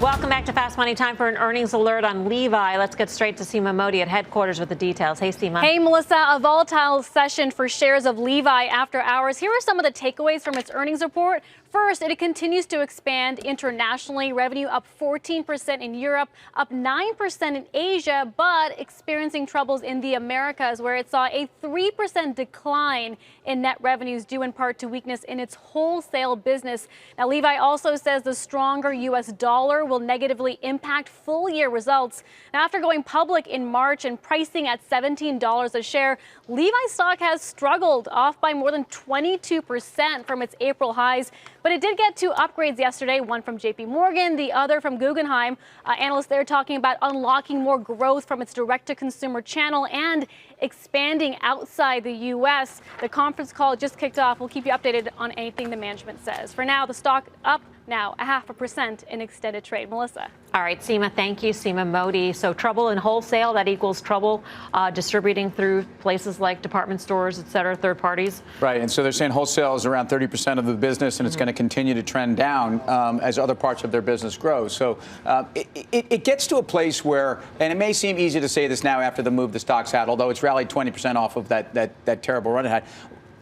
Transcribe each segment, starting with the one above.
Welcome back to Fast Money. Time for an earnings alert on Levi. Let's get straight to Seema Mody at headquarters with the details. Hey, Seema. Hey, Melissa. A volatile session for shares of Levi after hours. Here are some of the takeaways from its earnings report. First, it continues to expand internationally. Revenue up 14% in Europe, up 9% in Asia, but experiencing troubles in the Americas, where it saw a 3% decline in net revenues due in part to weakness in its wholesale business. Now, Levi also says the stronger U.S. dollar will negatively impact full-year results. Now, after going public in March and pricing at $17 a share, Levi stock has struggled, off by more than 22% from its April highs. But it did get two upgrades yesterday, one from JP Morgan, the other from Guggenheim. Analysts there talking about unlocking more growth from its direct-to-consumer channel and expanding outside the U.S. The conference call just kicked off. We'll keep you updated on anything the management says. For now, the stock up now 0.5% in extended trade. Melissa. All right, Seema, thank you. Seema Mody. So trouble in wholesale, that equals trouble distributing through places like department stores, et cetera, third parties. Right. And so they're saying wholesale is around 30% of the business, and it's going to continue to trend down as other parts of their business grow. So it gets to a place where, and it may seem easy to say this now after the move the stock's had, although it's rallied 20% off of that terrible run it had.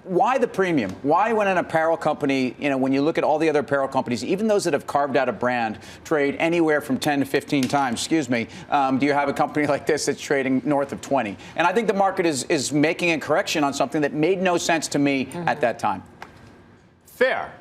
Why the premium? Why, when an apparel company, when you look at all the other apparel companies, even those that have carved out a brand, trade anywhere from 10 to 15 times, do you have a company like this that's trading north of 20? And I think the market is making a correction on something that made no sense to me at that time. Fair.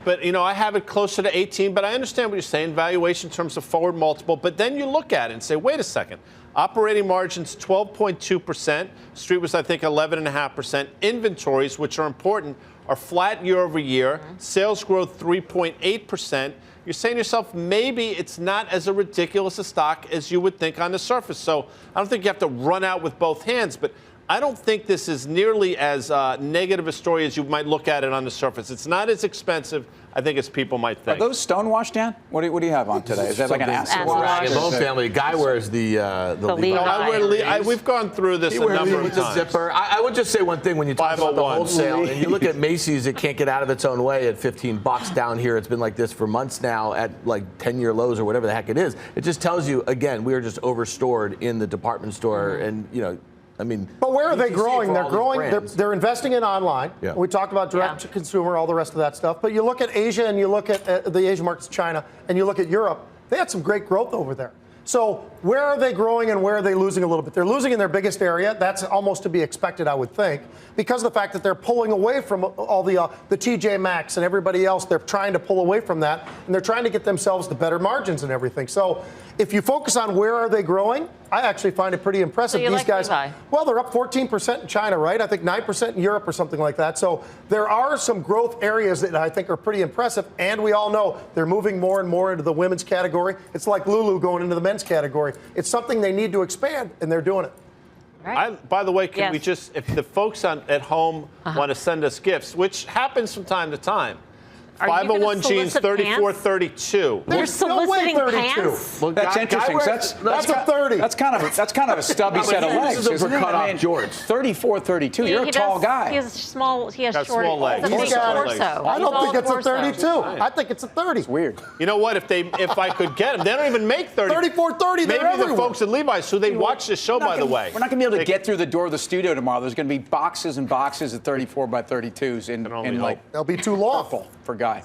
But I have it closer to 18, but I understand what you're saying, valuation in terms of forward multiple. But then you look at it and say, wait a second. Operating margins 12.2%. Street was, I think, 11.5%. Inventories, which are important, are flat year over year. Sales growth 3.8%. You're saying to yourself, maybe it's not as a ridiculous a stock as you would think on the surface. So I don't think you have to run out with both hands, but I don't think this is nearly as negative a story as you might look at it on the surface. It's not as expensive, I think, as people might think. Are those stonewashed, Dan? What do you have on today? Is that like an acid wash? Bone family. Guy wears the Levi. No, we've gone through this a number of times. Zipper. I would just say one thing when you talk about the wholesale, and you look at Macy's, it can't get out of its own way at $15 down here. It's been like this for months now at like 10-year lows or whatever the heck it is. It just tells you, again, we are just overstored in the department store, and but where are they growing? They're growing. They're investing in online. Yeah. We talked about direct to consumer, all the rest of that stuff. But you look at Asia and you look at the Asian markets, China, and you look at Europe. They had some great growth over there. So where are they growing and where are they losing a little bit? They're losing in their biggest area. That's almost to be expected, I would think, because of the fact that they're pulling away from all the TJ Maxx and everybody else. They're trying to pull away from that, and they're trying to get themselves to better margins and everything. So if you focus on where are they growing, I actually find it pretty impressive. So These guys, Levi. well, they're up 14% in China, right? I think 9% in Europe or something like that. So there are some growth areas that I think are pretty impressive. And we all know they're moving more and more into the women's category. It's like Lulu going into the men's category. It's something they need to expand, and they're doing it. Right. By the way, can we just, if the folks at home want to send us gifts, which happens from time to time, 501 Jeans 3432. You're soliciting pants? Well, that's interesting. That's a 30. That's kind of a stubby set of legs. This is a cut off George. 34-32. You're a tall guy. He has small short legs. He's a big torso. I don't think it's a 32. I think it's a 30. It's weird. You know what? If I could get them, they don't even make 30. 34-30. Maybe the folks at Levi's, who they watch this show, by the way. We're not going to be able to get through the door of the studio tomorrow. There's going to be boxes and boxes of 34 by 32s in like. They'll be too long for Guy.